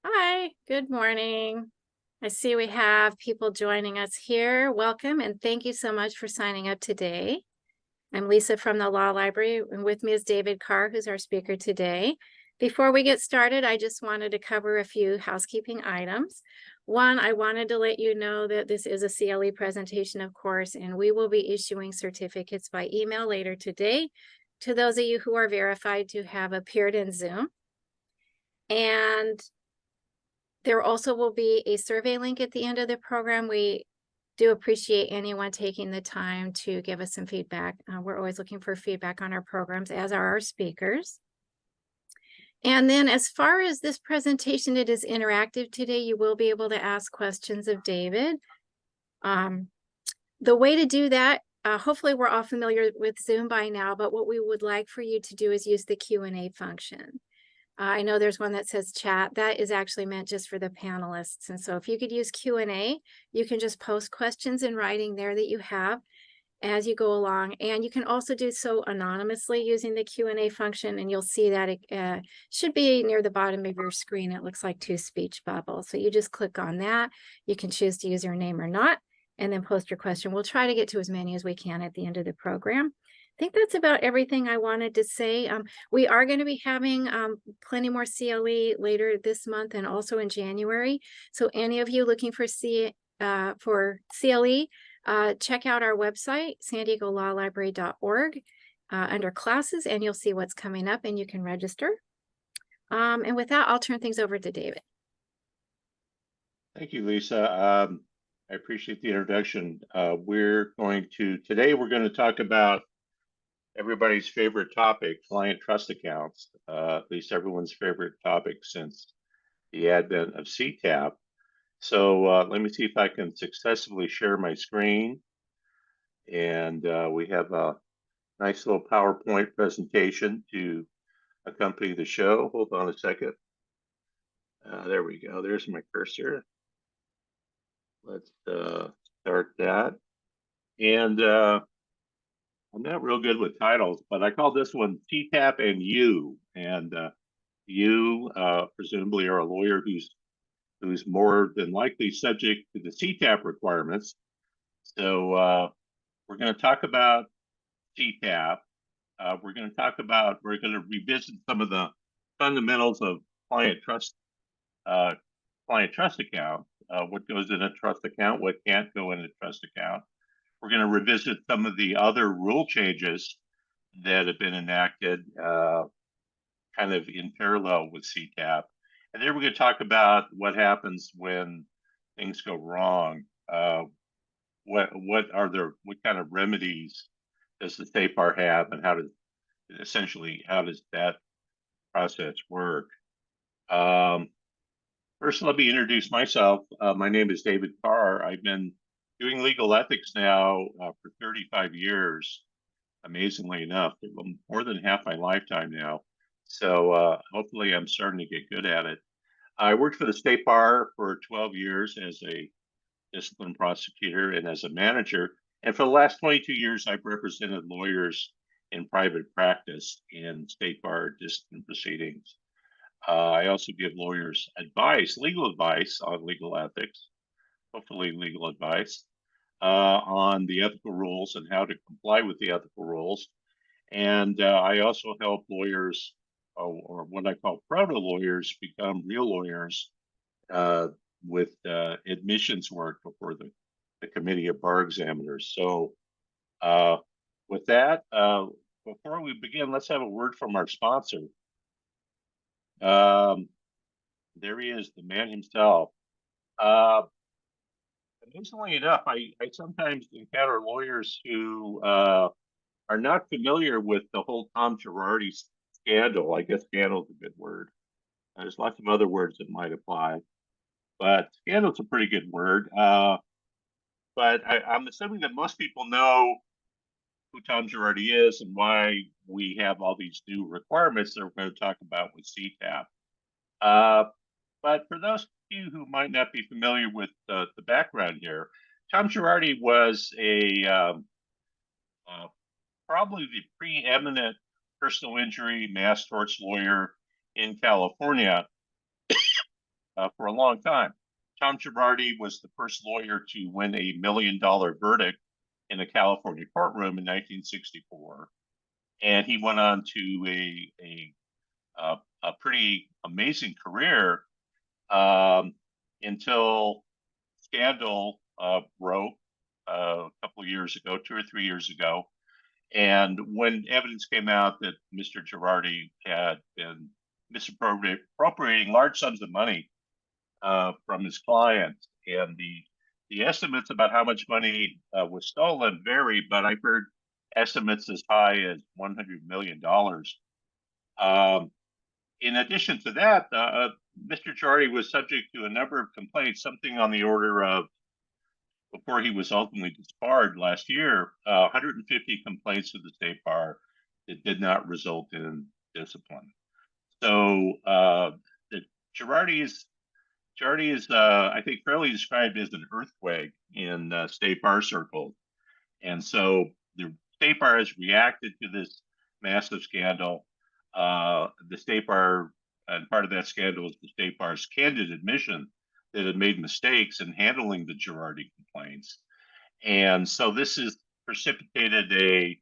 Hi, good morning. I see we have people joining us here. Welcome and thank you so much for signing up today. I'm Lisa from the Law Library, and with me is David Carr, who's our speaker today. Before we get started, I just wanted to cover a few housekeeping items. One, I wanted to let you know that this is a CLE presentation, of course, and we will be issuing certificates by email later today to those of you who are verified to have appeared in Zoom. And there also will be a survey link at the end of the program. We do appreciate anyone taking the time to give us some feedback. We're always looking for feedback on our programs, as are our speakers. And then as far as this presentation, it is interactive today. You will be able to ask questions of David. The way to do that, hopefully we're all familiar with Zoom by now, but what we would like for you to do is use the Q&A function. I know there's one that says chat. That is actually meant just for the panelists. And so if you could use Q&A, you can just post questions in writing there that you have as you go along. And you can also do so anonymously using the Q&A function. And you'll see that it should be near the bottom of your screen. It looks like two speech bubbles. So you just click on that. You can choose to use your name or not, and then post your question. We'll try to get to as many as we can at the end of the program. I think that's about everything I wanted to say. We are going to be having plenty more CLE later this month and also in January. So any of you looking for CLE, check out our website, sandiegolawlibrary.org, under classes, and you'll see what's coming up and you can register. And with that, I'll turn things over to David. Thank you, Lisa. I appreciate the introduction. Today we're going to talk about everybody's favorite topic, client trust accounts, at least everyone's favorite topic since the advent of CTAP. So let me see if I can successfully share my screen. And we have a nice little PowerPoint presentation to accompany the show. Hold on a second. There we go. There's my cursor. Let's start that. And I'm not real good with titles, but I call this one CTAP and You. And you presumably are a lawyer who's more than likely subject to the CTAP requirements. So we're going to talk about CTAP. We're going to revisit some of the fundamentals of client trust account. What goes in a trust account, what can't go in a trust account. We're going to revisit some of the other rule changes that have been enacted kind of in parallel with CTAP. And then we're going to talk about what happens when things go wrong. What kind of remedies does the CTAP have, and how does that process work? First, let me introduce myself. My name is David Carr. I've been doing legal ethics now for 35 years, amazingly enough, more than half my lifetime now. So hopefully I'm starting to get good at it. I worked for the State Bar for 12 years as a discipline prosecutor and as a manager. And for the last 22 years, I've represented lawyers in private practice in State Bar discipline proceedings. I also give lawyers legal advice on legal ethics, hopefully legal advice on the ethical rules and how to comply with the ethical rules. And I also help lawyers, or what I call proto-lawyers, become real lawyers with admissions work before the Committee of Bar Examiners. So with that, before we begin, let's have a word from our sponsor. There he is, the man himself. Amazingly enough, I sometimes encounter lawyers who are not familiar with the whole Tom Gerardi scandal. I guess scandal is a good word. There's lots of other words that might apply, but scandal's a pretty good word. But I'm assuming that most people know who Tom Gerardi is and why we have all these new requirements that we're going to talk about with CTAP. But for those of you who might not be familiar with the background here, Tom Gerardi was probably the preeminent personal injury mass torts lawyer in California for a long time. Tom Gerardi was the first lawyer to win $1 million verdict in a California courtroom in 1964, and he went on to a pretty amazing career until scandal broke a couple of years ago, 2 or 3 years ago. And when evidence came out that Mr. Gerardi had been misappropriating large sums of money from his clients, and the estimates about how much money was stolen vary, but I've heard estimates as high as $100 million. In addition to that, Mr. Gerardi was subject to a number of complaints, something on the order of, before he was ultimately disbarred last year, 150 complaints to the state bar that did not result in discipline. So Gerardi is, I think, fairly described as an earthquake in state bar circles. And so the state bar has reacted to this massive scandal. The state bar, and part of that scandal is the state bar's candid admission that it made mistakes in handling the Gerardi complaints. And so this has precipitated a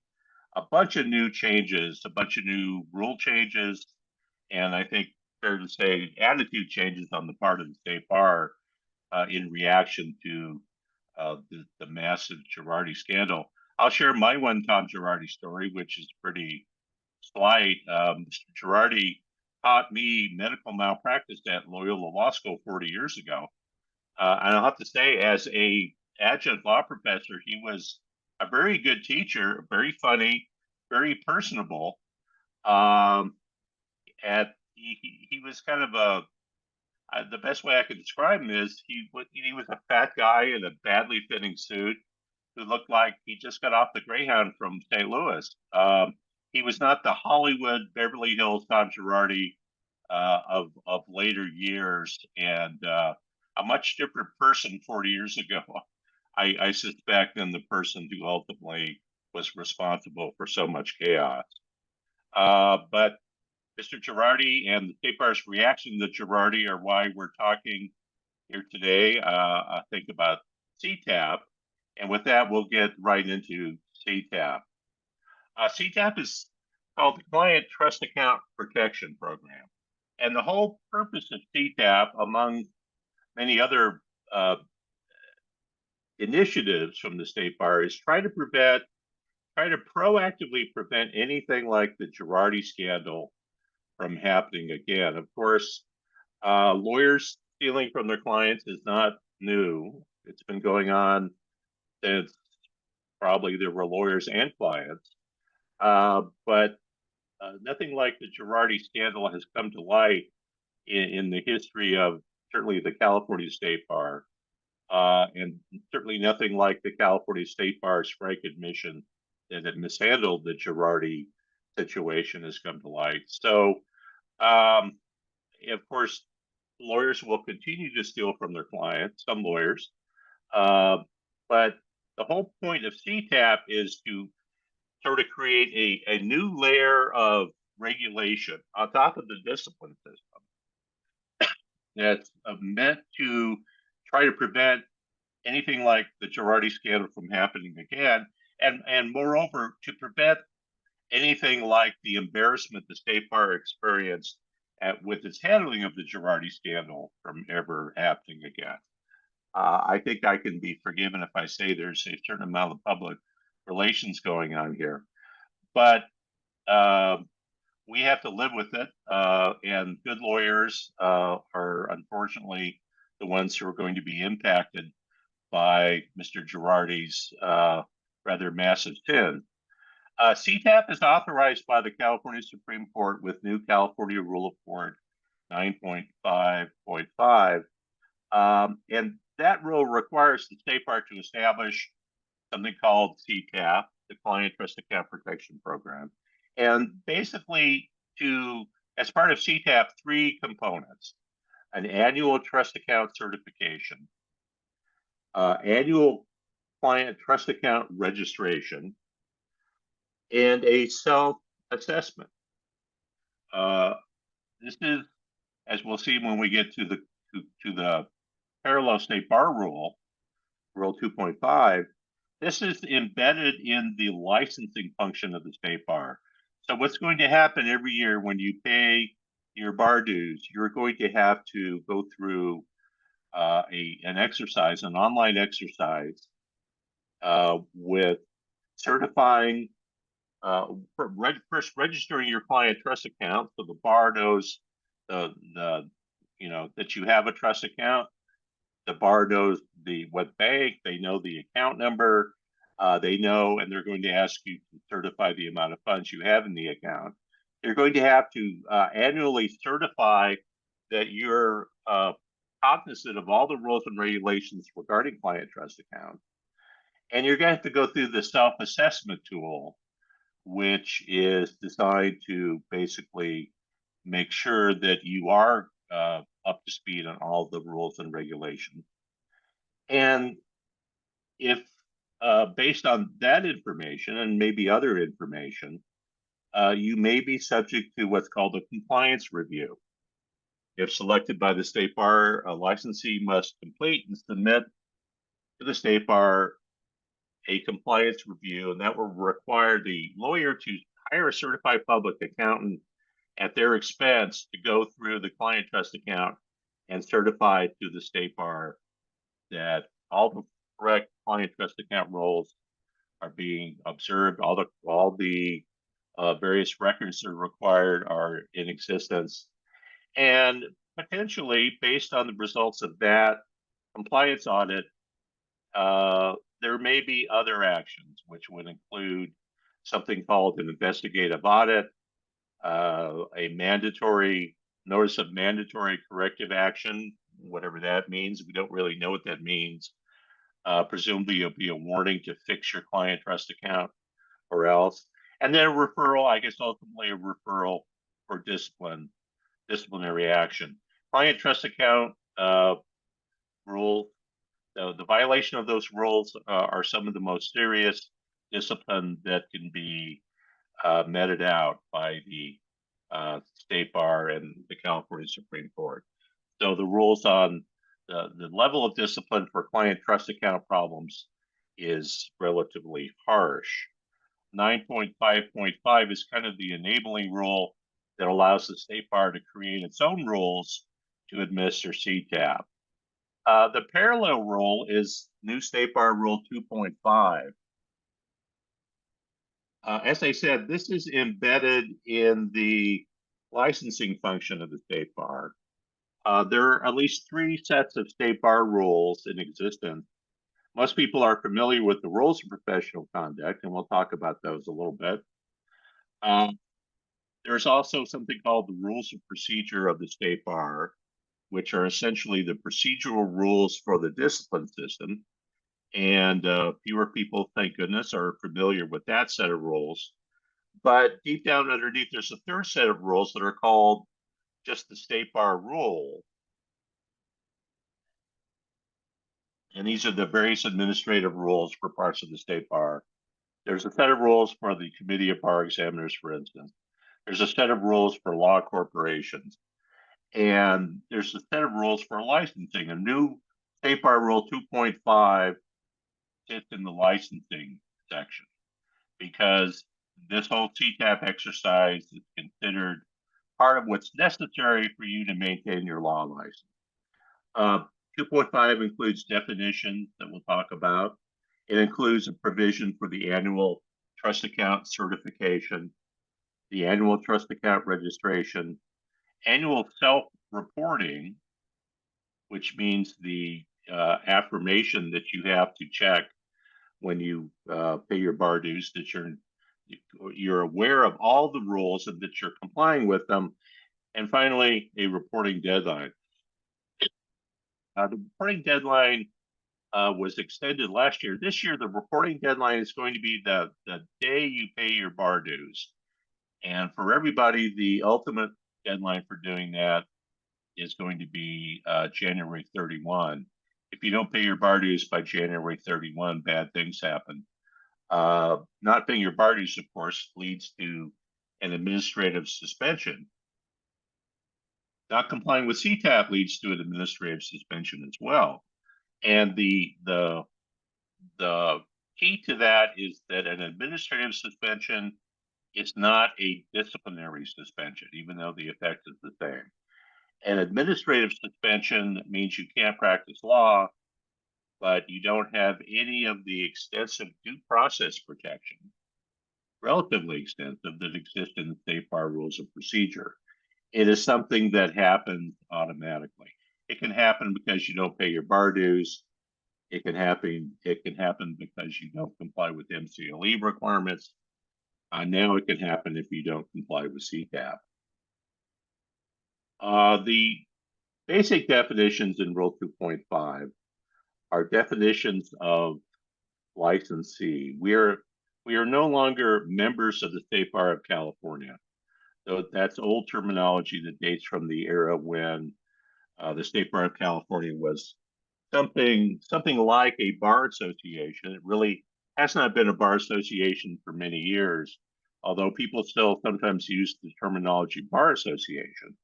bunch of new changes, a bunch of new rule changes, and I think fair to say attitude changes on the part of the state bar in reaction to the massive Gerardi scandal. I'll share my one Tom Gerardi story, which is pretty slight. Mr. Gerardi taught me medical malpractice at Loyola Law School 40 years ago. And I'll have to say, as a adjunct law professor, he was a very good teacher, very funny, very personable. He was kind of the best way I could describe him is he was a fat guy in a badly fitting suit who looked like he just got off the Greyhound from St. Louis. He was not the Hollywood Beverly Hills Tom Gerardi of later years, and a much different person 40 years ago, I suspect, than the person who ultimately was responsible for so much chaos. But Mr. Gerardi and the state bar's reaction to Gerardi are why we're talking here today. I think about CTAP, and with that, we'll get right into CTAP. CTAP is called the Client Trust Account Protection Program. And the whole purpose of CTAP, among many other initiatives from the state bar, is try to proactively prevent anything like the Gerardi scandal from happening again. Of course, lawyers stealing from their clients is not new. It's been going on since probably there were lawyers and clients. But nothing like the Gerardi scandal has come to light in the history of certainly the California State Bar, and certainly nothing like the California State Bar's frank admission that it mishandled the Gerardi situation has come to light. So, of course, lawyers will continue to steal from their clients, some lawyers, but the whole point of CTAP is to sort of create a new layer of regulation on top of the discipline system that's meant to try to prevent anything like the Gerardi scandal from happening again, and moreover, to prevent anything like the embarrassment the state bar experienced with its handling of the Gerardi scandal from ever happening again. I think I can be forgiven if I say there's a certain amount of public relations going on here, but we have to live with it, and good lawyers are unfortunately the ones who are going to be impacted by Mr. Gerardi's rather massive sin. CTAP is authorized by the California Supreme Court with new California Rule of Court 9.5.5, and that rule requires the state bar to establish something called CTAP, the Client Trust Account Protection Program, and basically as part of CTAP, 3 components: an annual trust account certification, annual client trust account registration, and a self-assessment. This is, as we'll see when we get to the to the parallel state bar rule, Rule 2.5, this is embedded in the licensing function of the state bar. So what's going to happen every year when you pay your bar dues, you're going to have to go through an exercise, an online exercise with certifying, first registering your client trust account so the bar knows the that you have a trust account. The bar knows what bank, they know the account number, they know, and they're going to ask you to certify the amount of funds you have in the account. You're going to have to annually certify that you're cognizant of all the rules and regulations regarding client trust accounts. And you're going to have to go through the self-assessment tool, which is designed to basically make sure that you are up to speed on all the rules and regulations. And if based on that information and maybe other information, you may be subject to what's called a compliance review. If selected by the state bar, a licensee must complete and submit to the state bar a compliance review, and that will require the lawyer to hire a certified public accountant at their expense to go through the client trust account and certify to the state bar that all the correct client trust account roles are being observed, all the various records that are required are in existence, and potentially based on the results of that compliance audit, there may be other actions, which would include something called an investigative audit, a mandatory notice of mandatory corrective action, whatever that means. We don't really know what that means. Presumably, it'll be a warning to fix your client trust account or else. And then a referral, I guess ultimately a referral for disciplinary action. Client trust account rule, the violation of those rules are some of the most serious discipline that can be meted out by the state bar and the California Supreme Court. So the rules on the level of discipline for client trust account problems is relatively harsh. 9.5.5 is kind of the enabling rule that allows the state bar to create its own rules to administer CTAP. The parallel rule is new state bar rule 2.5. As I said, this is embedded in the licensing function of the state bar. There are at least 3 sets of state bar rules in existence. Most people are familiar with the rules of professional conduct, and we'll talk about those a little bit. There's also something called the rules of procedure of the state bar, which are essentially the procedural rules for the discipline system. And fewer people, thank goodness, are familiar with that set of rules. But deep down underneath, there's a third set of rules that are called just the state bar rule. And these are the various administrative rules for parts of the state bar. There's a set of rules for the Committee of Bar Examiners, for instance. There's a set of rules for law corporations. And there's a set of rules for licensing. A new state bar rule 2.5 sits in the licensing section because this whole CTAP exercise is considered part of what's necessary for you to maintain your law license. 2.5 includes definitions that we'll talk about. It includes a provision for the annual trust account certification, the annual trust account registration, annual self-reporting, which means the affirmation that you have to check when you pay your bar dues that you're aware of all the rules and that you're complying with them. And finally, a reporting deadline. The reporting deadline was extended last year. This year, the reporting deadline is going to be the day you pay your bar dues. And for everybody, the ultimate deadline for doing that is going to be January 31. If you don't pay your bar dues by January 31, bad things happen. Not paying your bar dues, of course, leads to an administrative suspension. Not complying with CTAP leads to an administrative suspension as well. And the key to that is that an administrative suspension is not a disciplinary suspension, even though the effect is the same. An administrative suspension means you can't practice law, but you don't have any of the extensive due process protection, relatively extensive, that exist in the state bar rules of procedure. It is something that happens automatically. It can happen because you don't pay your bar dues. It can happen because you don't comply with MCLE requirements. Now it can happen if you don't comply with CTAP. The basic definitions in Rule 2.5 are definitions of licensee. We are no longer members of the State Bar of California. So that's old terminology that dates from the era when the State Bar of California was something like a bar association. It really has not been a bar association for many years, although people still sometimes use the terminology bar association.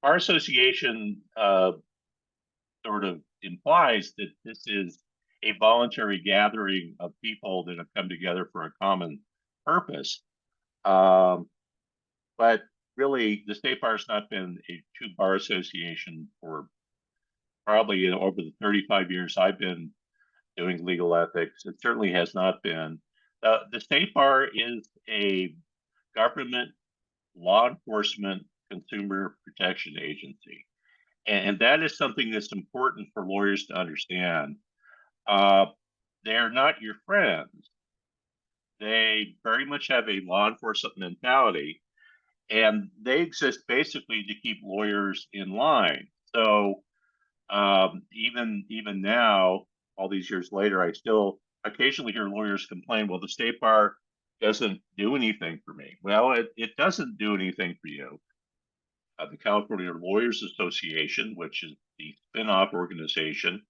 Bar association sort of implies that this is a voluntary gathering of people that have come together for a common purpose. But really, the State Bar has not been a true bar association for probably over the 35 years I've been doing legal ethics. It certainly has not been. The State Bar is a government law enforcement consumer protection agency. And that is something that's important for lawyers to understand. They're not your friends. They very much have a law enforcement mentality, and they exist basically to keep lawyers in line. So even now, all these years later, I still occasionally hear lawyers complain, well, the State Bar doesn't do anything for me. Well, it doesn't do anything for you. The California Lawyers Association, which is the spin-off organization,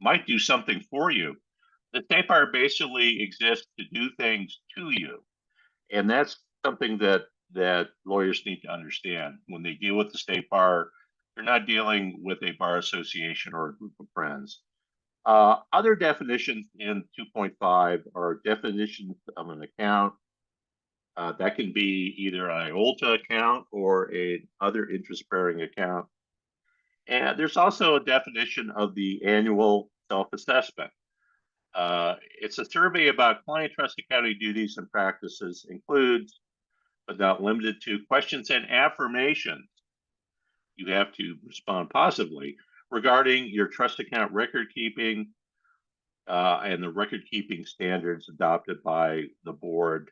might do something for you. The State Bar basically exists to do things to you. And that's something that lawyers need to understand. When they deal with the State Bar, they're not dealing with a bar association or a group of friends. Other definitions in 2.5 are definitions of an account. That can be either an IOLTA account or a other interest-bearing account. And there's also a definition of the annual self-assessment. It's a survey about client trust accounting duties and practices, includes, but not limited to, questions and affirmations. You have to respond positively regarding your trust account record keeping and the record keeping standards adopted by the board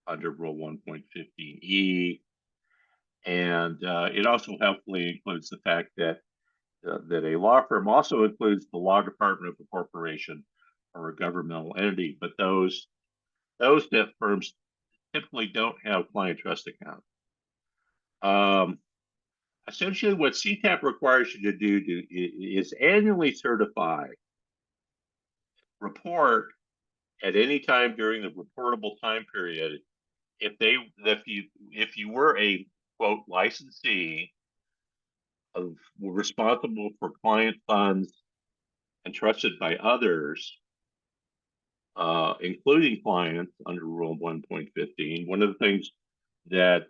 under Rule 1.15E. And it also helpfully includes the fact that a law firm also includes the law department of a corporation or a governmental entity, but those firms typically don't have client trust accounts. Essentially, what CTAP requires you to do is annually certify, report at any time during the reportable time period if you were a quote licensee of responsible for client funds entrusted by others, including clients under Rule 1.15. One of the things that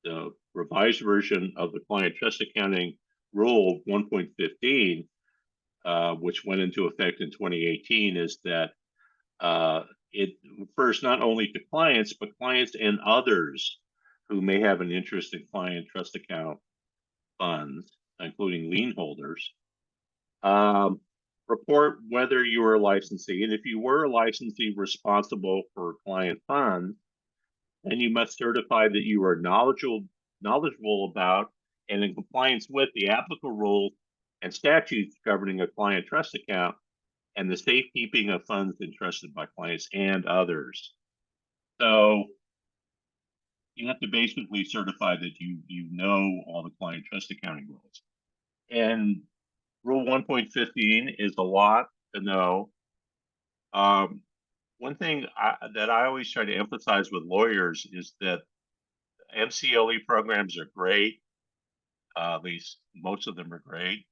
the revised version of the client trust accounting rule 1.15, which went into effect in 2018, is that it refers not only to clients, but clients and others who may have an interest in client trust account funds, including lien holders. Report whether you are a licensee, and if you were a licensee responsible for client funds, then you must certify that you are knowledgeable about and in compliance with the applicable rules and statutes governing a client trust account and the safekeeping of funds entrusted by clients and others. So you have to basically certify that you know all the client trust accounting rules. And Rule 1.15 is a lot to know. One thing that I always try to emphasize with lawyers is that MCLE programs are great. At least most of them are great.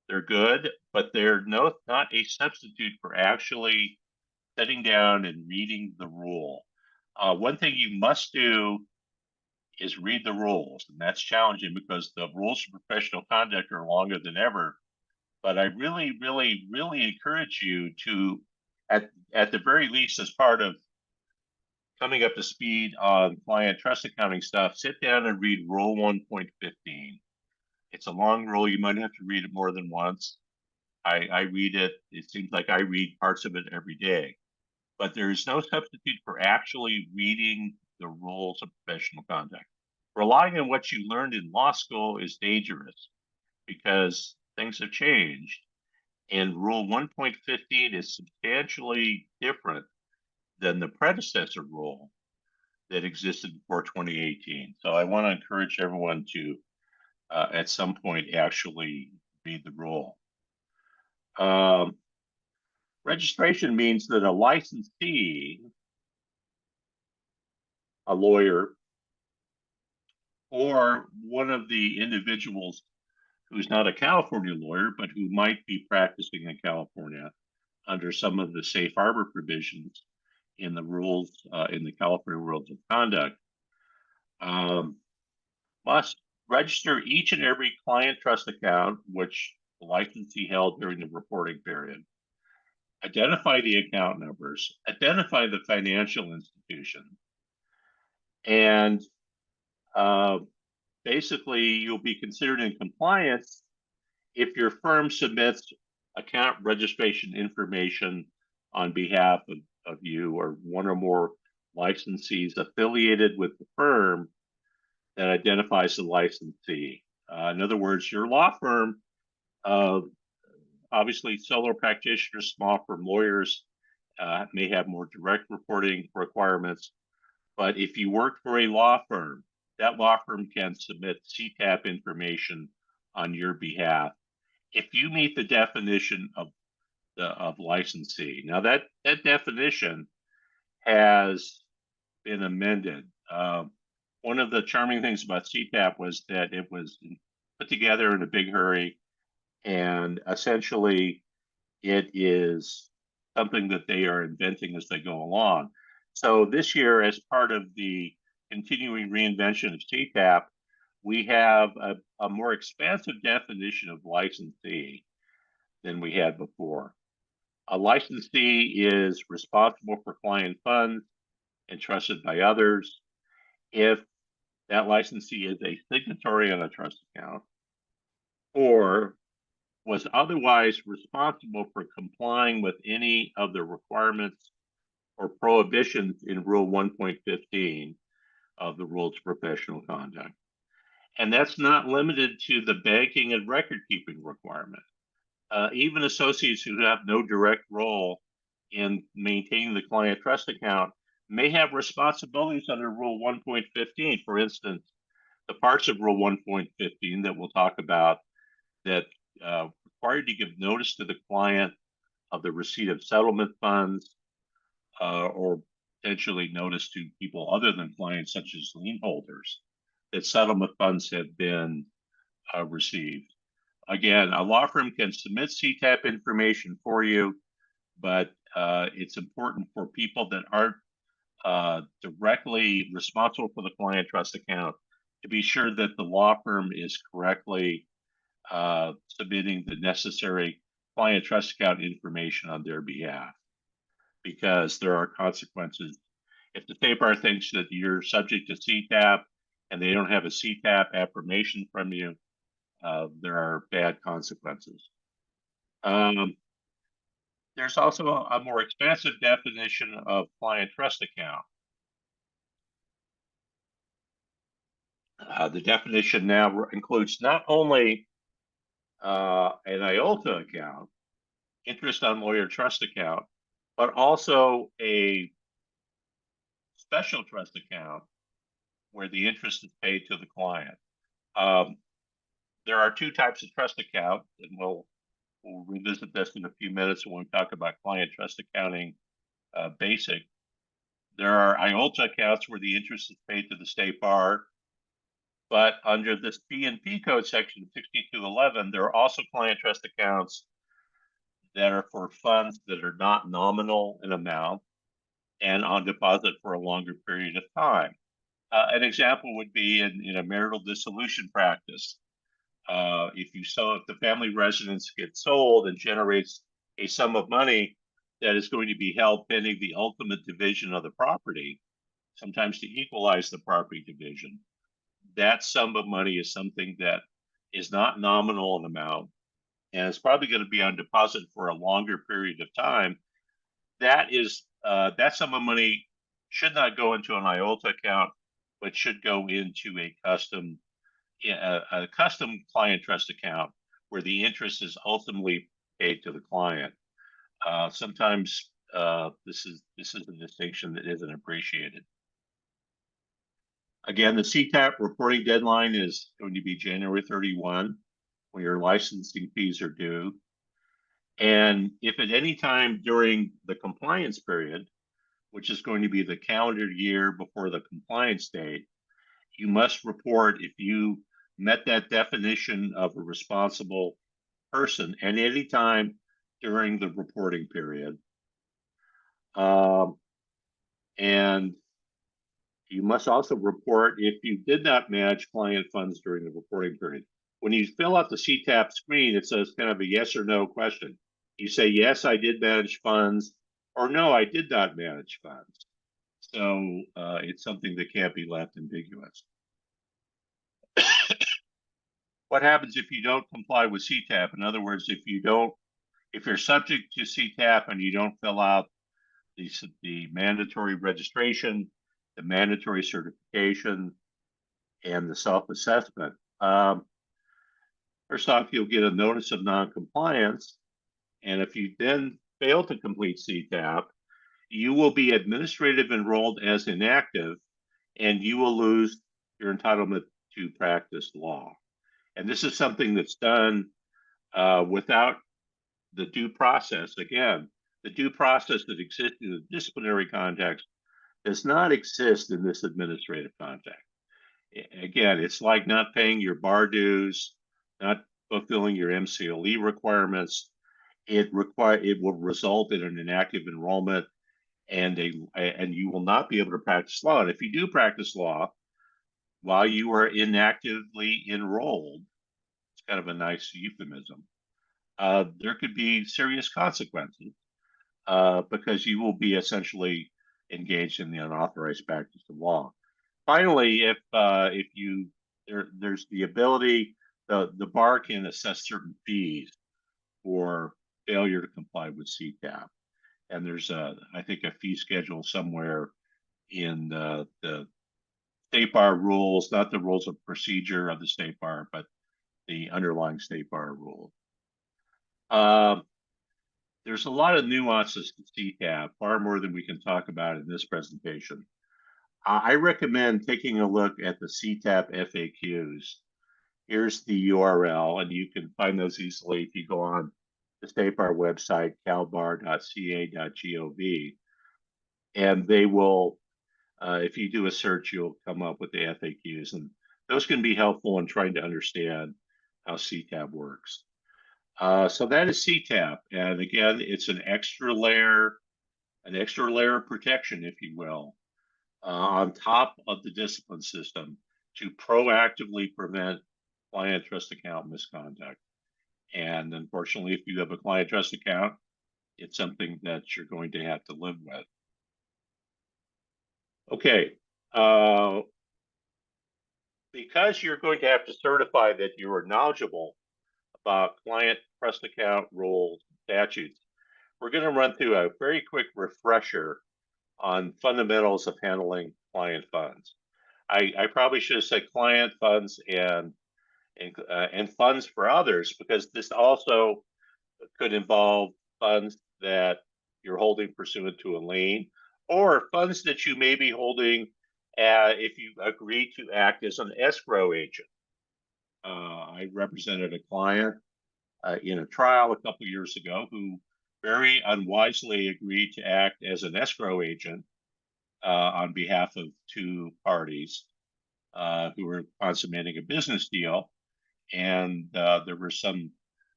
They're good, but they're not a substitute for actually sitting down and reading the rule. One thing you must do is read the rules, and that's challenging because the rules of professional conduct are longer than ever. But I really, really, really encourage you to, at the very least, as part of coming up to speed on client trust accounting stuff, sit down and read Rule 1.15. It's a long rule. You might have to read it more than once. I read it. It seems like I read parts of it every day. But there's no substitute for actually reading the rules of professional conduct. Relying on what you learned in law school is dangerous because things have changed. And Rule 1.15 is substantially different than the predecessor rule that existed before 2018. So I want to encourage everyone to, at some point, actually read the rule. Registration means that a licensee, a lawyer, or one of the individuals who's not a California lawyer, but who might be practicing in California under some of the safe harbor provisions in the rules, in the California Rules of Conduct, must register each and every client trust account which the licensee held during the reporting period, identify the account numbers, identify the financial institution, and basically you'll be considered in compliance if your firm submits account registration information on behalf of you or one or more licensees affiliated with the firm that identifies the licensee. In other words, your law firm, obviously solo practitioners, small firm lawyers may have more direct reporting requirements. But if you work for a law firm, that law firm can submit CTAP information on your behalf if you meet the definition of licensee. Now that definition has been amended. One of the charming things about CTAP was that it was put together in a big hurry, and essentially it is something that they are inventing as they go along. So this year, as part of the continuing reinvention of CTAP, we have a more expansive definition of licensee than we had before. A licensee is responsible for client funds entrusted by others if that licensee is a signatory on a trust account or was otherwise responsible for complying with any of the requirements or prohibitions in Rule 1.15 of the Rules of Professional Conduct. And that's not limited to the banking and record keeping requirement. Even associates who have no direct role in maintaining the client trust account may have responsibilities under Rule 1.15. For instance, the parts of Rule 1.15 that we'll talk about that required to give notice to the client of the receipt of settlement funds or potentially notice to people other than clients, such as lien holders, that settlement funds have been received. Again, a law firm can submit CTAP information for you, but it's important for people that aren't directly responsible for the client trust account to be sure that the law firm is correctly submitting the necessary client trust account information on their behalf, because there are consequences. If the safe harbor thinks that you're subject to CTAP and they don't have a CTAP affirmation from you, there are bad consequences. There's also a more expansive definition of client trust account. The definition now includes not only an IOLTA account, interest on lawyer trust account, but also a special trust account where the interest is paid to the client. There are two types of trust account, and we'll revisit this in a few minutes when we talk about client trust accounting basic. There are IOLTA accounts where the interest is paid to the state bar, But under this B&P code section 6211, there are also client trust accounts that are for funds that are not nominal in amount and on deposit for a longer period of time. An example would be in a marital dissolution practice. If the family residence gets sold and generates a sum of money that is going to be held pending the ultimate division of the property, sometimes to equalize the property division, that sum of money is something that is not nominal in amount and it's probably going to be on deposit for a longer period of time. That sum of money should not go into an IOLTA account, but should go into a custom client trust account where the interest is ultimately paid to the client. Sometimes this is a distinction that isn't appreciated. Again, the CTAP reporting deadline is going to be January 31, when your licensing fees are due. And if at any time during the compliance period, which is going to be the calendar year before the compliance date, you must report if you met that definition of a responsible person at any time during the reporting period. And you must also report if you did not manage client funds during the reporting period. When you fill out the CTAP screen, it says kind of a yes or no question. You say, yes, I did manage funds, or no, I did not manage funds. So it's something that can't be left ambiguous. What happens if you don't comply with CTAP? In other words, if you're subject to CTAP and you don't fill out the mandatory registration, the mandatory certification, and the self-assessment, first off, you'll get a notice of non-compliance. And if you then fail to complete CTAP, you will be administrative enrolled as inactive, and you will lose your entitlement to practice law. And this is something that's done without the due process. Again, the due process that exists in the disciplinary context does not exist in this administrative context. Again, it's like not paying your bar dues, not fulfilling your MCLE requirements. It will result in an inactive enrollment, and you will not be able to practice law. And if you do practice law while you are inactively enrolled, it's kind of a nice euphemism, there could be serious consequences because you will be essentially engaged in the unauthorized practice of law. Finally, if there's the ability, the bar can assess certain fees for failure to comply with CTAP. And there's I think a fee schedule somewhere in the state bar rules, not the rules of procedure of the state bar, but the underlying state bar rule. There's a lot of nuances to CTAP, far more than we can talk about in this presentation. I recommend taking a look at the CTAP FAQs. Here's the URL, and you can find those easily if you go on the State Bar website, calbar.ca.gov. And they will, if you do a search, you'll come up with the FAQs. And those can be helpful in trying to understand how CTAP works. So that is CTAP. And again, it's an extra layer of protection, if you will, on top of the discipline system to proactively prevent client trust account misconduct. And unfortunately, if you have a client trust account, it's something that you're going to have to live with. Okay. Because you're going to have to certify that you are knowledgeable about client trust account rules, statutes, we're going to run through a very quick refresher on fundamentals of handling client funds. I probably should have said client funds and funds for others, because this also could involve funds that you're holding pursuant to a lien, or funds that you may be holding if you agree to act as an escrow agent. I represented a client in a trial a couple years ago who very unwisely agreed to act as an escrow agent on behalf of two parties. who were consummating a business deal, and there were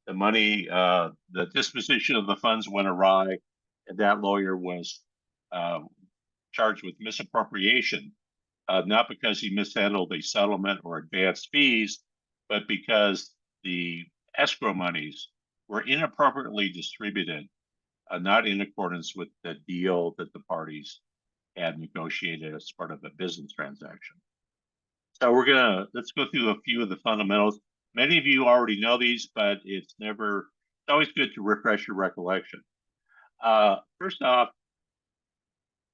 the disposition of the funds went awry, and that lawyer was uh, charged with misappropriation, not because he mishandled a settlement or advanced fees, but because the escrow monies were inappropriately distributed, not in accordance with the deal that the parties had negotiated as part of a business transaction. So let's go through a few of the fundamentals. Many of you already know these, but it's always good to refresh your recollection. First off,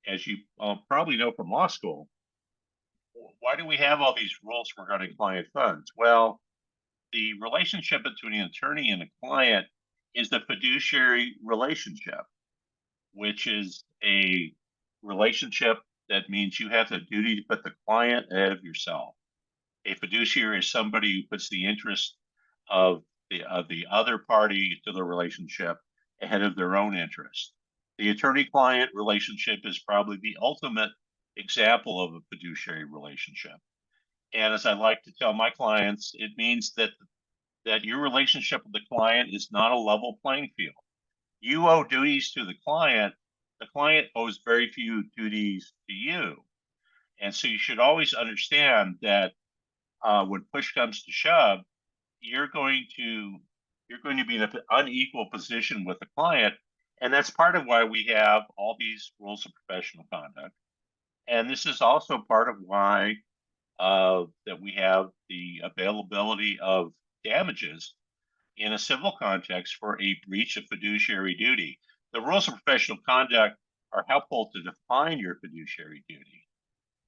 as you probably know from law school, why do we have all these rules regarding client funds? Well, the relationship between an attorney and a client is the fiduciary relationship, which is a relationship that means you have the duty to put the client ahead of yourself. A fiduciary is somebody who puts the interest of the other party to the relationship ahead of their own interest. The attorney-client relationship is probably the ultimate example of a fiduciary relationship. And as I like to tell my clients, it means that your relationship with the client is not a level playing field. You owe duties to the client owes very few duties to you. And so you should always understand that when push comes to shove, you're going to be in an unequal position with the client. And that's part of why we have all these rules of professional conduct. And this is also part of why that we have the availability of damages in a civil context for a breach of fiduciary duty. The rules of professional conduct are helpful to define your fiduciary duty,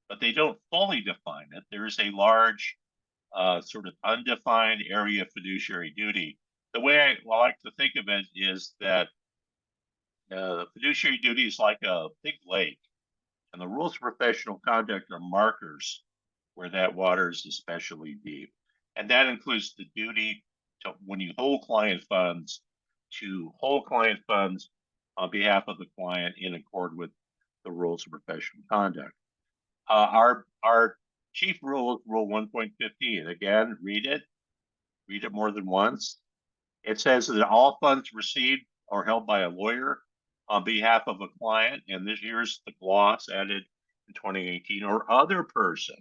but they don't fully define it. There is a large sort of undefined area of fiduciary duty. The way I like to think of it is that fiduciary duty is like a big lake, and the rules of professional conduct are markers where that water is especially deep. And that includes the duty to, when you hold client funds, to hold client funds on behalf of the client in accord with the rules of professional conduct. Our chief rule is Rule 1.15. Again, read it more than once. It says that all funds received or held by a lawyer on behalf of a client, and here's the gloss added in 2018, or other person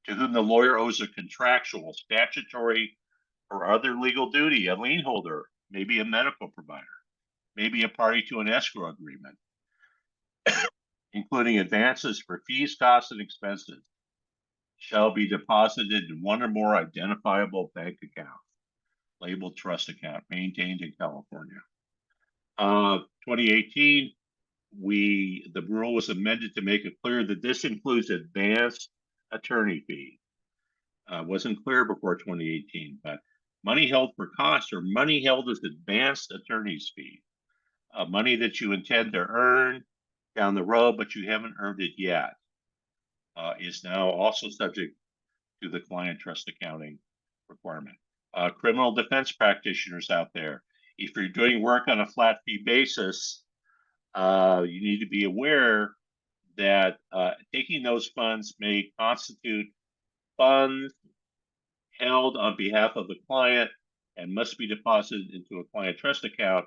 to whom the lawyer owes a contractual, statutory, or other legal duty, a lien holder, maybe a medical provider, maybe a party to an escrow agreement, including advances for fees, costs, and expenses, shall be deposited in one or more identifiable bank accounts, labeled trust account, maintained in California. 2018, the rule was amended to make it clear that this includes advanced attorney fee. Wasn't clear before 2018, but money held for costs or money held as advanced attorney's fee, money that you intend to earn down the road, but you haven't earned it yet, is now also subject to the client trust accounting requirement. Criminal defense practitioners out there, if you're doing work on a flat fee basis, you need to be aware that taking those funds may constitute funds held on behalf of the client and must be deposited into a client trust account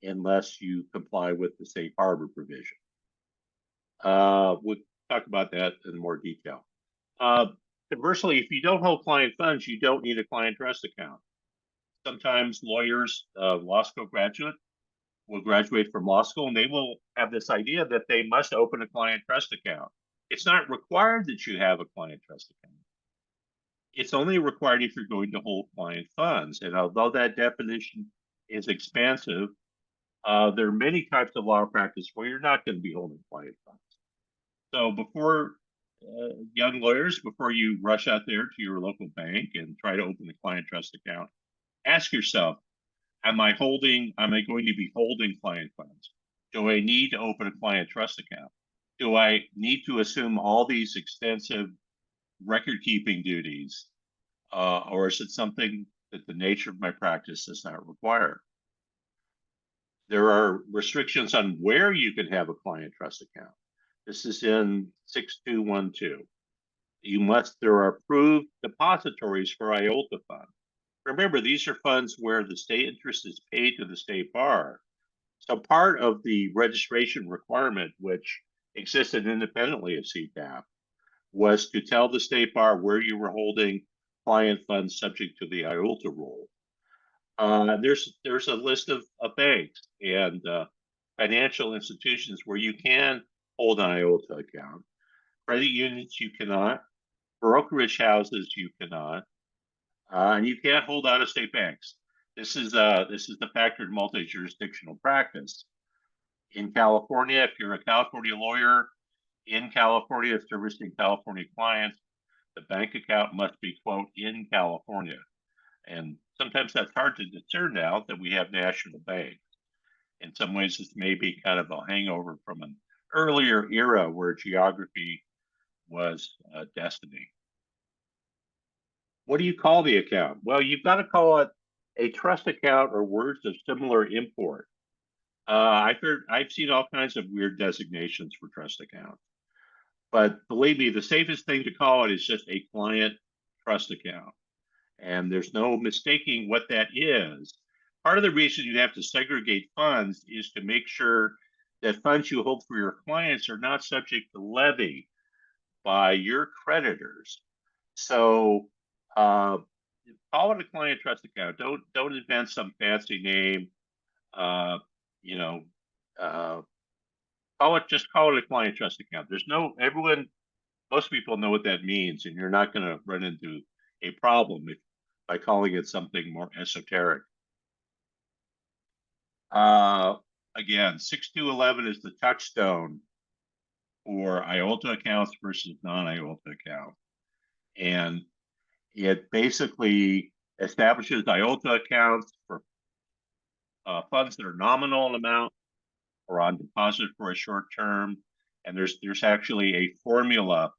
unless you comply with the safe harbor provision. We'll talk about that in more detail. Conversely, if you don't hold client funds, you don't need a client trust account. Sometimes lawyers, law school graduates, will graduate from law school and they will have this idea that they must open a client trust account. It's not required that you have a client trust account. It's only required if you're going to hold client funds. And although that definition is expansive, there are many types of law practice where you're not going to be holding client funds. So before young lawyers, before you rush out there to your local bank and try to open a client trust account, ask yourself, am I going to be holding client funds? Do I need to open a client trust account? Do I need to assume all these extensive record keeping duties? Or is it something that the nature of my practice does not require? There are restrictions on where you can have a client trust account. This is in 6212. There are approved depositories for IOLTA funds. Remember, these are funds where the state interest is paid to the state bar. So part of the registration requirement, which existed independently of CTAP, was to tell the state bar where you were holding client funds subject to the IOLTA rule. There's a list of banks and financial institutions where you can hold an IOLTA account. Credit unions you cannot. Brokerage houses you cannot, and you can't hold out-of-state banks. This is the factored multi-jurisdictional practice. In California, if you're a California lawyer in California servicing California clients, the bank account must be, quote, in California. And sometimes that's hard to discern now that we have national banks. In some ways, this may be kind of a hangover from an earlier era where geography was destiny. What do you call the account? Well, you've got to call it a trust account or words of similar import. I've seen all kinds of weird designations for trust accounts, but believe me, the safest thing to call it is just a client trust account. And there's no mistaking what that is. Part of the reason you have to segregate funds is to make sure that funds you hold for your clients are not subject to levy by your creditors. So call it a client trust account. Don't invent some fancy name. Call it a client trust account. Most people know what that means, and you're not going to run into a problem by calling it something more esoteric. Again, 6211 is the touchstone for IOLTA accounts versus non-IOLTA accounts. And it basically establishes IOLTA accounts for funds that are nominal in amount or on deposit for a short term. And there's actually a formula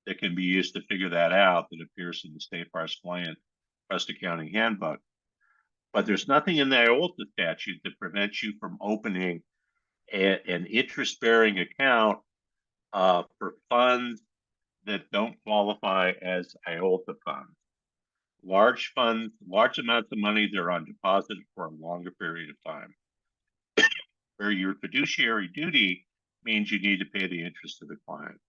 that can be used to figure that out that appears in the State Bar's Client Trust Accounting Handbook. But there's nothing in the IOLTA statute that prevents you from opening an interest-bearing account for funds that don't qualify as IOLTA funds. Large funds, large amounts of money, they're on deposit for a longer period of time. Where your fiduciary duty means you need to pay the interest to the client.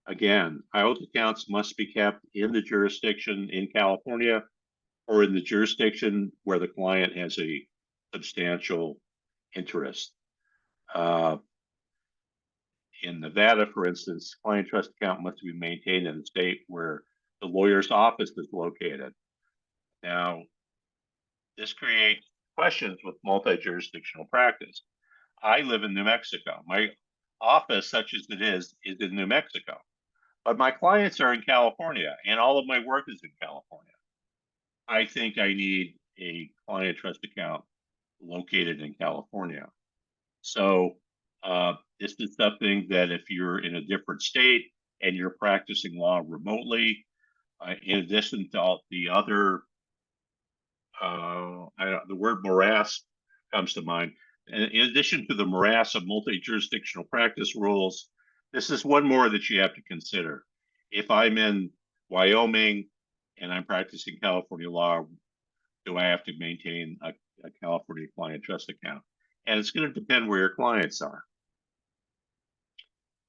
Again, IOLTA accounts must be kept in the jurisdiction in California or in the jurisdiction where the client has a substantial interest. In Nevada, for instance, client trust account must be maintained in the state where the lawyer's office is located. Now, this creates questions with multi-jurisdictional practice. I live in New Mexico. My office, such as it is in New Mexico. But my clients are in California, and all of my work is in California. I think I need a client trust account located in California. So this is something that if you're in a different state and you're practicing law remotely, in addition to all the other, the word morass comes to mind. And in addition to the morass of multi-jurisdictional practice rules, this is one more that you have to consider. If I'm in Wyoming and I'm practicing California law, do I have to maintain a California client trust account? And it's going to depend where your clients are.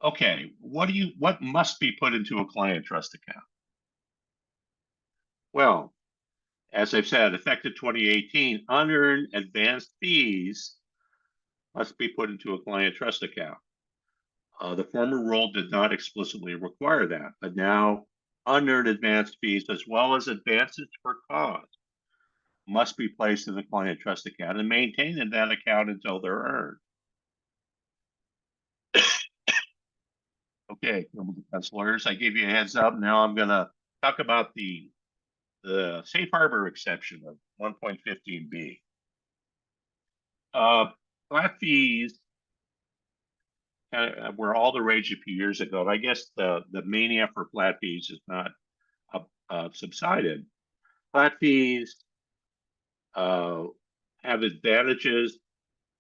Okay, what must be put into a client trust account? Well, as I've said, effective 2018, unearned advanced fees must be put into a client trust account. The former rule did not explicitly require that, but now unearned advanced fees as well as advances for cause must be placed in the client trust account and maintained in that account until they're earned. Okay, defense lawyers, I gave you a heads up. Now I'm going to talk about the safe harbor exception of 1.15b. Flat fees were all the rage a few years ago. I guess the mania for flat fees is not subsided. Flat fees have advantages,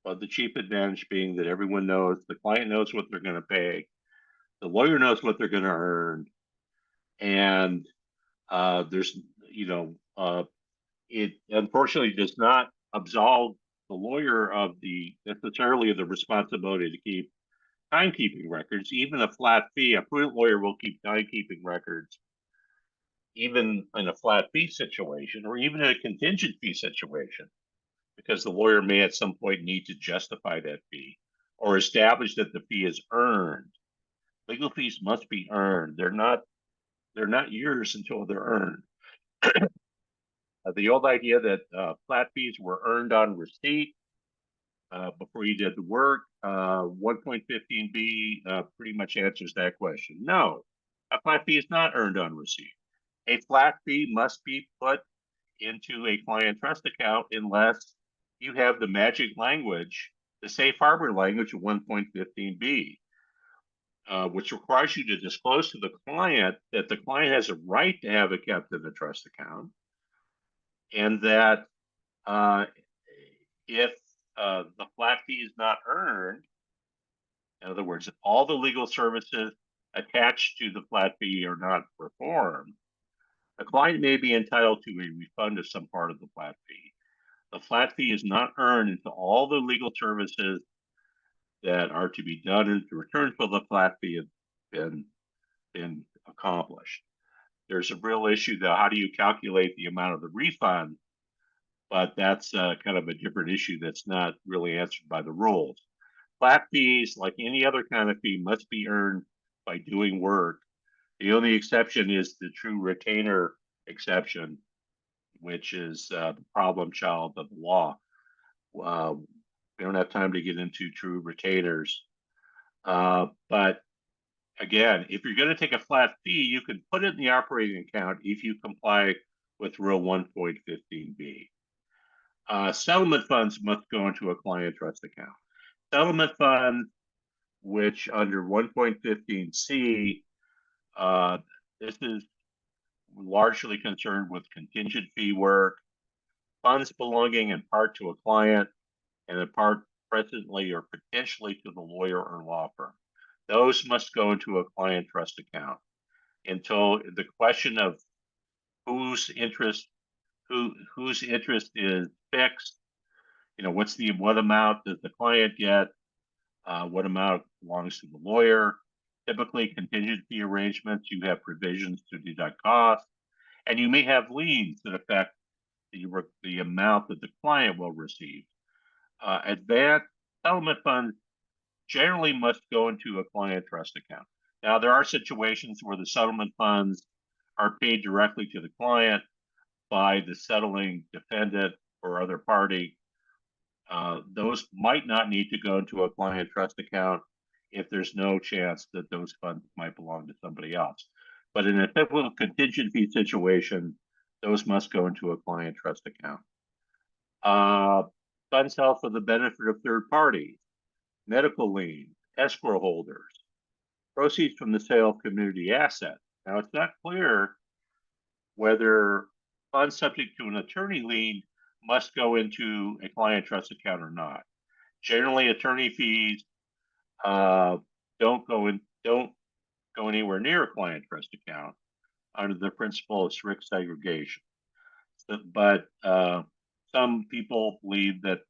but the chief advantage being that everyone knows, the client knows what they're going to pay. The lawyer knows what they're going to earn, and there's, it unfortunately does not absolve the lawyer of the necessarily of the responsibility to keep timekeeping records. Even a flat fee, a prudent lawyer will keep timekeeping records, even in a flat fee situation, or even in a contingent fee situation, because the lawyer may at some point need to justify that fee or establish that the fee is earned. Legal fees must be earned. They're not yours until they're earned. The old idea that flat fees were earned on receipt before you did the work, 1.15b pretty much answers that question. No, a flat fee is not earned on receipt. A flat fee must be put into a client trust account unless you have the magic language, the safe harbor language of 1.15b. Which requires you to disclose to the client that the client has a right to have it kept in a trust account, and that if the flat fee is not earned, in other words, if all the legal services attached to the flat fee are not performed, the client may be entitled to a refund of some part of the flat fee. The flat fee is not earned until all the legal services that are to be done in return for the flat fee have been accomplished. There's a real issue though. How do you calculate the amount of the refund? But that's kind of a different issue that's not really answered by the rules. Flat fees, like any other kind of fee, must be earned by doing work. The only exception is the true retainer exception, which is the problem child of the law. We don't have time to get into true retainers. But again, if you're going to take a flat fee, you can put it in the operating account if you comply with Rule 1.15b. Settlement funds must go into a client trust account. Settlement funds, which under 1.15c, this is largely concerned with contingent fee work, funds belonging in part to a client and in part presently or potentially to the lawyer or law firm. Those must go into a client trust account until the question of whose interest is fixed. What amount does the client get? What amount belongs to the lawyer? Typically, contingent fee arrangements, you have provisions to deduct costs, and you may have liens that affect the amount that the client will receive. Advanced settlement funds generally must go into a client trust account. Now, there are situations where the settlement funds are paid directly to the client by the settling defendant or other party. Those might not need to go into a client trust account if there's no chance that those funds might belong to somebody else. But in a typical contingent fee situation, those must go into a client trust account. Funds held for the benefit of third parties, medical liens, escrow holders, proceeds from the sale of community assets. Now, it's not clear whether funds subject to an attorney lien must go into a client trust account or not. Generally, attorney fees don't go anywhere near a client trust account under the principle of strict segregation. But some people believe that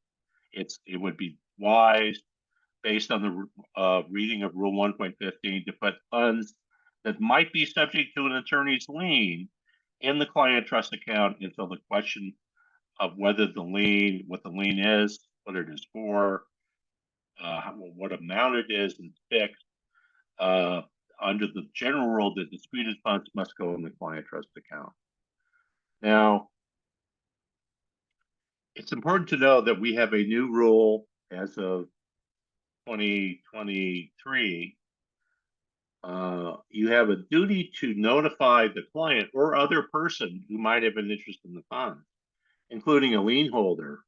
it would be wise, based on the reading of Rule 1.15, to put funds that might be subject to an attorney's lien in the client trust account until the question of whether what the lien is, what it is for, what amount it is fixed. Under the general rule that disputed funds must go in the client trust account. Now, it's important to know that we have a new rule as of 2023. You have a duty to notify the client or other person who might have an interest in the funds, including a lien holder.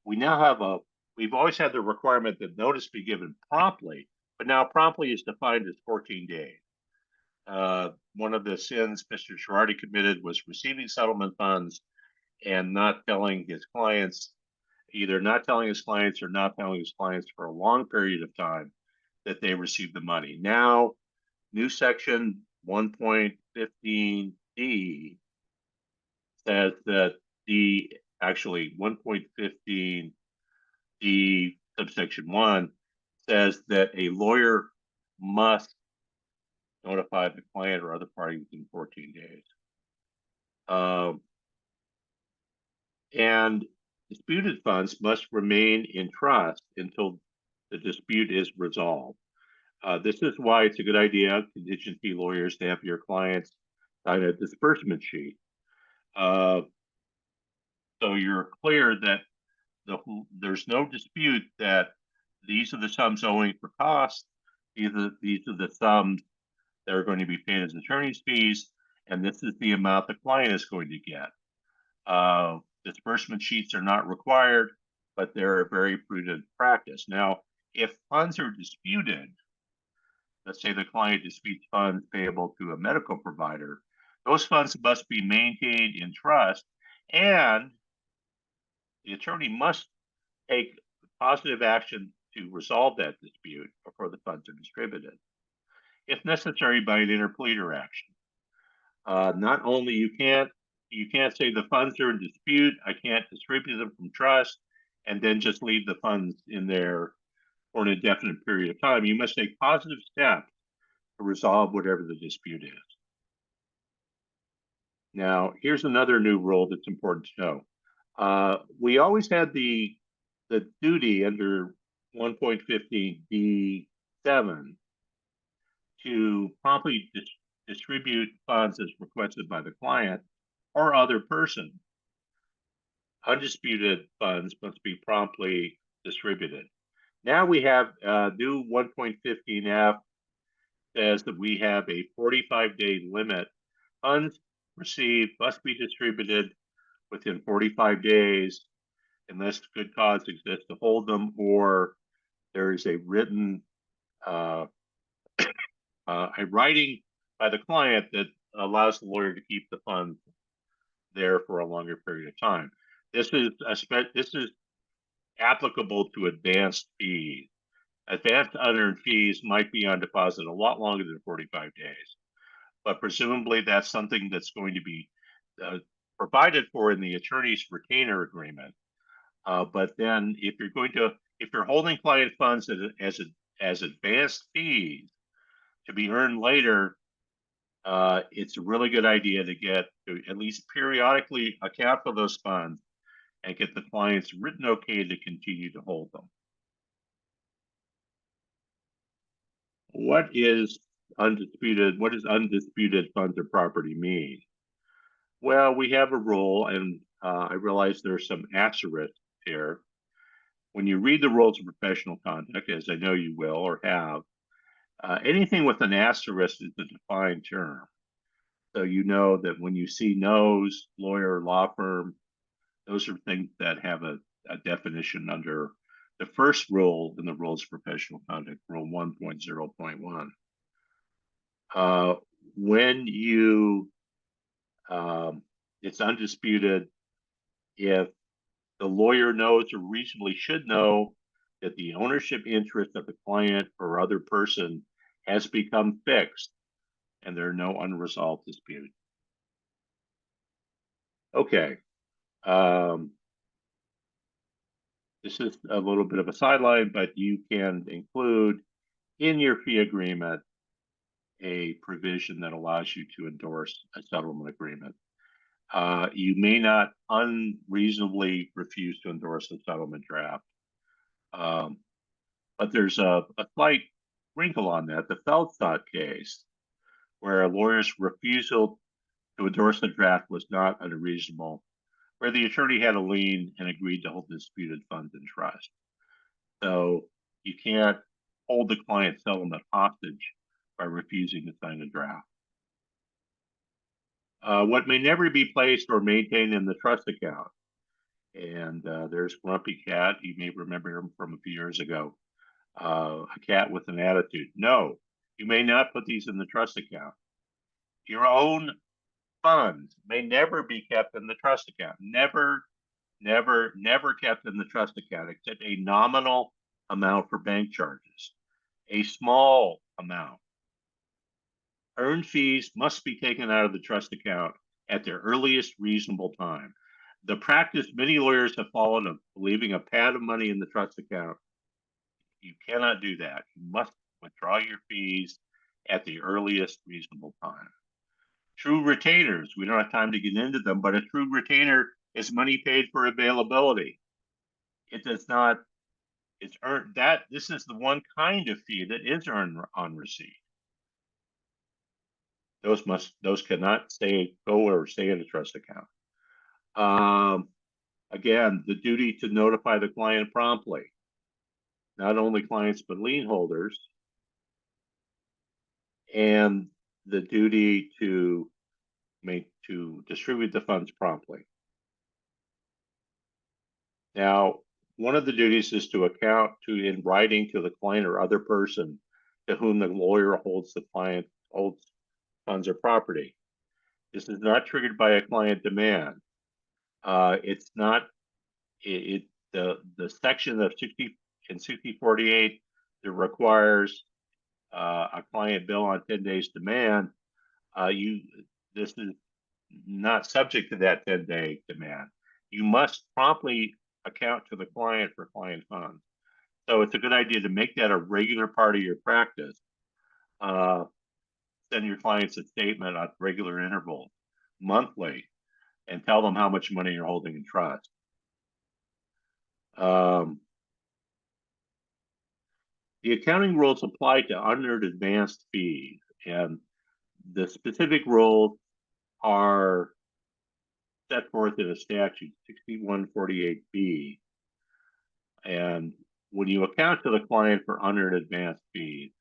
We've always had the requirement that notice be given promptly, but now promptly is defined as 14 days. One of the sins Mr. Gerardi committed was receiving settlement funds and not telling his clients, either not telling his clients or not telling his clients for a long period of time that they received the money. Now, New section 1.15D says that actually 1.15D subsection 1 says that a lawyer must notify the client or other party within 14 days. And disputed funds must remain in trust until the dispute is resolved. This is why it's a good idea, contingency lawyers, to have your clients sign a disbursement sheet. So you're clear that there's no dispute that these are the sums owing for costs. These are the sums that are going to be paid as attorney's fees, and this is the amount the client is going to get. Disbursement sheets are not required, but they're a very prudent practice. Now, if funds are disputed, let's say the client disputes funds payable to a medical provider, those funds must be maintained in trust, and the attorney must take positive action to resolve that dispute before the funds are distributed, if necessary by an interpleader action. Not only you can't say the funds are in dispute, I can't distribute them from trust, and then just leave the funds in there for an indefinite period of time. You must take positive steps to resolve whatever the dispute is. Now, here's another new rule that's important to know. We always had the duty under 1.15D7 to promptly distribute funds as requested by the client or other person. Undisputed funds must be promptly distributed. Now we have new 1.15F says that we have a 45-day limit. Funds received must be distributed within 45 days unless good cause exists to hold them, or there is a written a writing by the client that allows the lawyer to keep the funds there for a longer period of time. This is applicable to advanced fees. Advanced unearned fees might be on deposit a lot longer than 45 days, but presumably that's something that's going to be provided for in the attorney's retainer agreement. But then if you're holding client funds as advanced fees to be earned later, it's a really good idea to at least periodically account for those funds and get the client's written okay to continue to hold them. What does undisputed funds or property mean? Well, we have a rule, and I realize there's some asterisks here. When you read the rules of professional conduct, as I know you will or have, anything with an asterisk is a defined term. So you know that when you see no's, lawyer, law firm, those are things that have a definition under the first rule in the rules of professional conduct, rule 1.0.1. When it's undisputed if the lawyer knows or reasonably should know that the ownership interest of the client or other person has become fixed and there are no unresolved disputes. Okay. This is a little bit of a sideline, but you can include in your fee agreement a provision that allows you to endorse a settlement agreement. You may not unreasonably refuse to endorse a settlement draft, but there's a slight wrinkle on that. The Feldstadt case, where a lawyer's refusal to endorse the draft was not unreasonable, where the attorney had a lien and agreed to hold disputed funds in trust. So you can't hold the client settlement hostage by refusing to sign a draft. What may never be placed or maintained in the trust account. And there's Grumpy Cat. You may remember him from a few years ago. A cat with an attitude. No, you may not put these in the trust account. Your own funds may never be kept in the trust account. Never kept in the trust account, except a nominal amount for bank charges, a small amount Earned fees must be taken out of the trust account at their earliest reasonable time. The practice many lawyers have followed of leaving a pad of money in the trust account. You cannot do that. You must withdraw your fees at the earliest reasonable time. True retainers, we don't have time to get into them, but a true retainer is money paid for availability. It does not, it's earned that this is the one kind of fee that is earned on receipt. Those cannot go or stay in a trust account. Again, the duty to notify the client promptly, not only clients but lien holders, and the duty to distribute the funds promptly. Now, one of the duties is to account in writing to the client or other person to whom the lawyer holds funds or property. This is not triggered by a client demand. It's not the section of 6048 that requires a client bill on 10 days demand. This is not subject to that 10-day demand. You must promptly account to the client for client funds. So it's a good idea to make that a regular part of your practice. Send your clients a statement at regular intervals, monthly, and tell them how much money you're holding in trust. The accounting rules apply to unearned advanced fees, and the specific rules are set forth in a statute, 6148B. And when you account to the client for unearned advanced fees,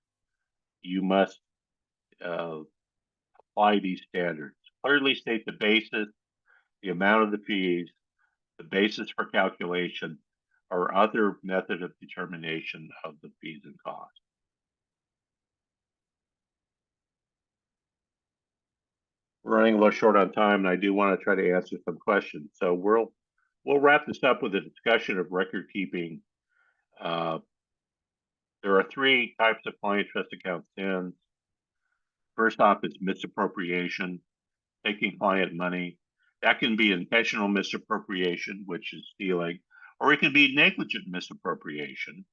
you must apply these standards. Clearly state the basis, the amount of the fees, the basis for calculation, or other method of determination of the fees and costs. We're running a little short on time, and I do want to try to answer some questions. So we'll wrap this up with a discussion of record keeping. There are three types of client trust account sins. First off is misappropriation, taking client money. That can be intentional misappropriation, which is stealing, or it can be negligent misappropriation.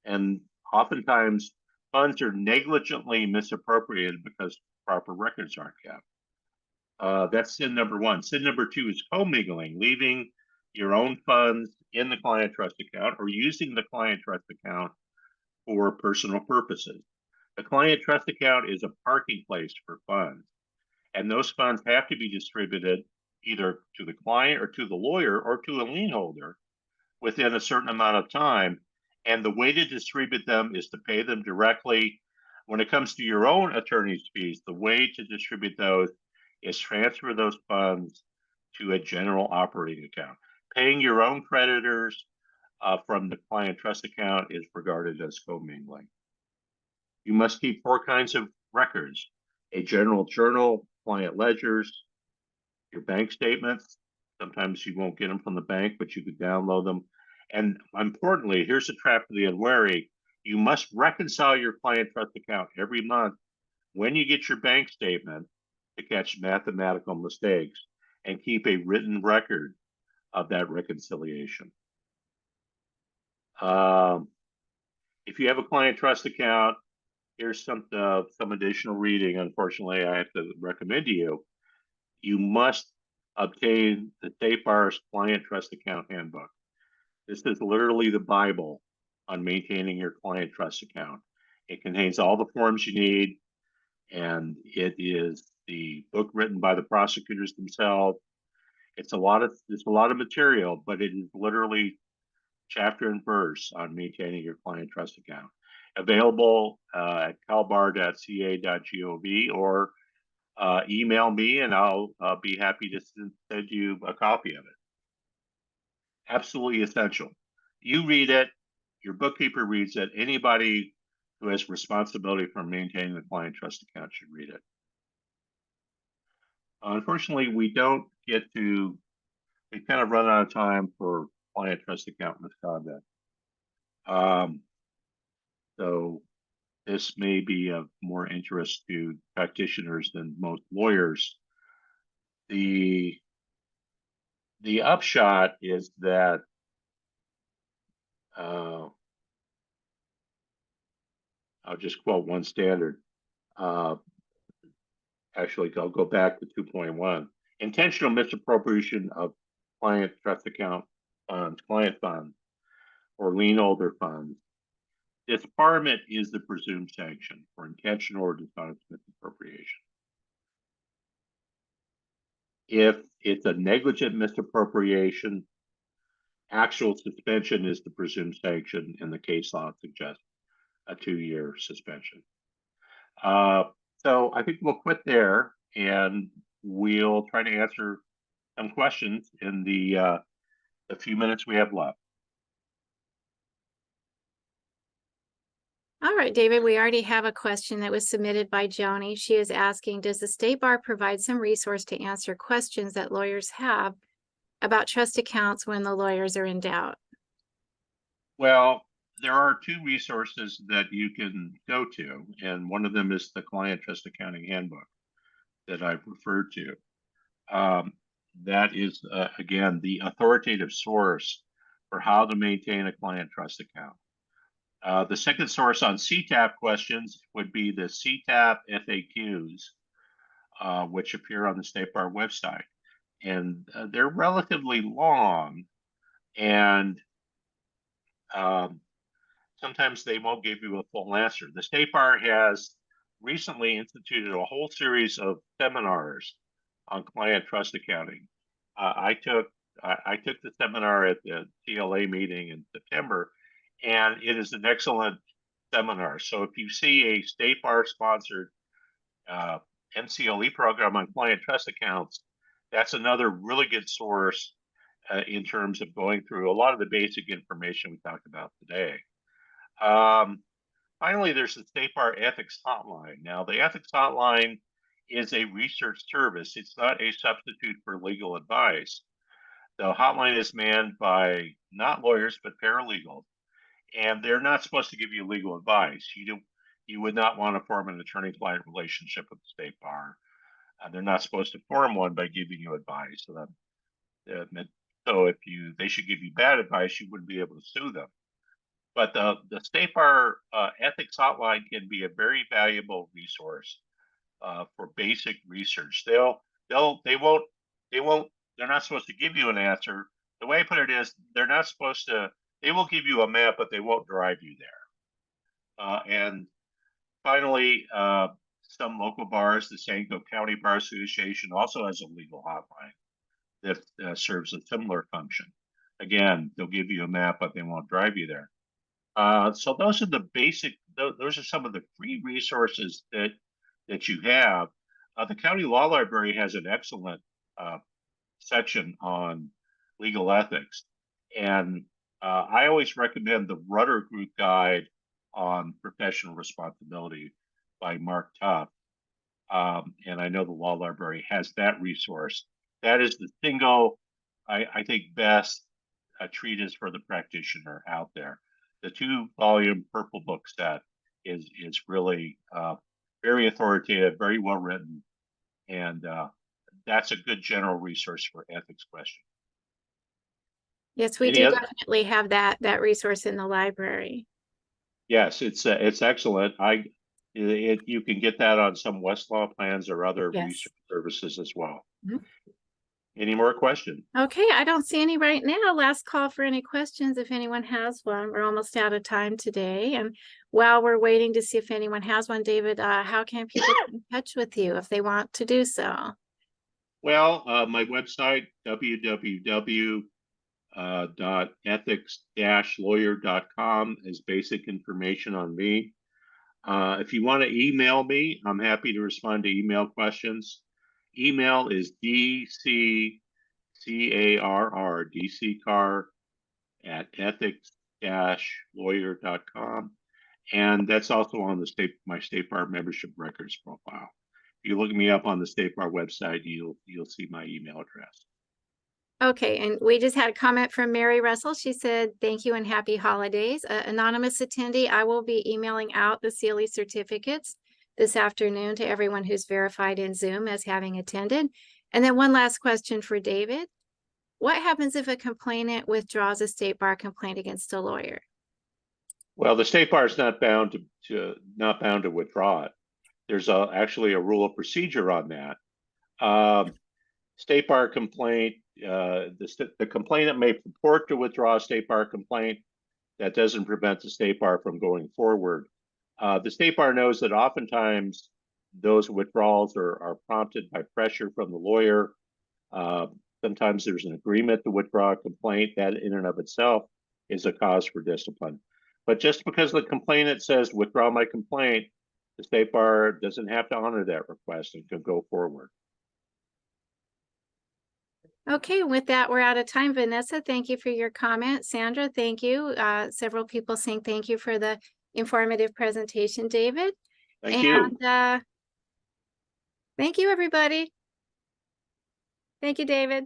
And oftentimes funds are negligently misappropriated because proper records aren't kept. That's sin number one. Sin number two is commingling, leaving your own funds in the client trust account or using the client trust account for personal purposes. The client trust account is a parking place for funds, and those funds have to be distributed either to the client or to the lawyer or to a lien holder within a certain amount of time. And the way to distribute them is to pay them directly. When it comes to your own attorney's fees, the way to distribute those is transfer those funds to a general operating account. Paying your own creditors from the client trust account is regarded as commingling. You must keep four kinds of records: a general journal, client ledgers, your bank statements. Sometimes you won't get them from the bank, but you could download them. And importantly, here's a trap for the unwary. You must reconcile your client trust account every month when you get your bank statement to catch mathematical mistakes, and keep a written record of that reconciliation. If you have a client trust account, here's some additional reading. Unfortunately, I have to recommend to you. You must obtain the State Bar's Client Trust Account Handbook. This is literally the Bible on maintaining your client trust account. It contains all the forms you need, and it is the book written by the prosecutors themselves. It's a lot of material, but it is literally chapter and verse on maintaining your client trust account. Available at calbar.ca.gov, or email me and I'll be happy to send you a copy of it. Absolutely essential. You read it, your bookkeeper reads it, anybody who has responsibility for maintaining the client trust account should read it. Unfortunately, we kind of run out of time for client trust account misconduct. So this may be of more interest to practitioners than most lawyers. The upshot is that I'll just quote one standard. Actually, I'll go back to 2.1. Intentional misappropriation of client trust account funds, client funds, or lien holder funds. Disbarment is the presumed sanction for intentional or dishonest misappropriation. If it's a negligent misappropriation, actual suspension is the presumed sanction, and the case law suggests a 2-year suspension. So I think we'll quit there, and we'll try to answer some questions in the few minutes we have left. All right, David, we already have a question that was submitted by Joni. She is asking, does the State Bar provide some resource to answer questions that lawyers have about trust accounts when the lawyers are in doubt? Well, there are 2 resources that you can go to, and one of them is the Client Trust Accounting Handbook that I've referred to. That is, again, the authoritative source for how to maintain a client trust account. The second source on CTAP questions would be the CTAP FAQs, which appear on the State Bar website. And they're relatively long, and sometimes they won't give you a full answer. The State Bar has recently instituted a whole series of seminars on client trust accounting. I took the seminar at the TLA meeting in September, and it is an excellent seminar. So if you see a State Bar sponsored MCLE program on client trust accounts, that's another really good source in terms of going through a lot of the basic information we talked about today. Finally, there's the State Bar Ethics Hotline. Now, the Ethics Hotline is a research service. It's not a substitute for legal advice. The hotline is manned by not lawyers, but paralegals, and they're not supposed to give you legal advice. You would not want to form an attorney-client relationship with the State Bar. They're not supposed to form one by giving you advice. So if they should give you bad advice, you wouldn't be able to sue them. But the State Bar Ethics Hotline can be a very valuable resource for basic research. They're not supposed to give you an answer. The way I put it is, they're not supposed to. They will give you a map, but they won't drive you there. And finally, some local bars, the San Diego County Bar Association, also has a legal hotline that serves a similar function. Again, they'll give you a map, but they won't drive you there. So those are the basic. Those are some of the free resources that you have. The County Law Library has an excellent section on legal ethics, and I always recommend the Rudder Group Guide on Professional Responsibility by Mark Tuff. And I know the Law Library has that resource. That is the single, I think, best treatise for the practitioner out there. The 2-volume purple book set is really very authoritative, very well written, and that's a good general resource for ethics questions. Yes, we do definitely have that resource in the library. Yes, it's excellent. You can get that on some Westlaw plans or other research services as well. Mm-hmm. Any more questions? Okay, I don't see any right now. Last call for any questions if anyone has one. We're almost out of time today. And while we're waiting to see if anyone has one, David, how can people get in touch with you if they want to do so? Well, my website, www.ethics-lawyer.com, is basic information on me. If you want to email me, I'm happy to respond to email questions. Email is dccarr@ethics-lawyer.com, and that's also on my State Bar membership records profile. If you look me up on the State Bar website, you'll see my email address. Okay, and we just had a comment from Mary Russell. She said, thank you and happy holidays. Anonymous attendee, I will be emailing out the CLE certificates this afternoon to everyone who's verified in Zoom as having attended. And then one last question for David. What happens if a complainant withdraws a state bar complaint against a lawyer? Well, the state bar is not bound to withdraw it. There's actually a rule of procedure on that. State bar complaint, the complainant may purport to withdraw a state bar complaint. That doesn't prevent the state bar from going forward. The state bar knows that oftentimes those withdrawals are prompted by pressure from the lawyer. Sometimes there's an agreement to withdraw a complaint. That in and of itself is a cause for discipline. But just because the complainant says withdraw my complaint, the state bar doesn't have to honor that request and can go forward. Okay, with that, we're out of time. Vanessa, thank you for your comment. Sandra, thank you. Several people saying thank you for the informative presentation, David. Thank you. Thank you, everybody. Thank you, David.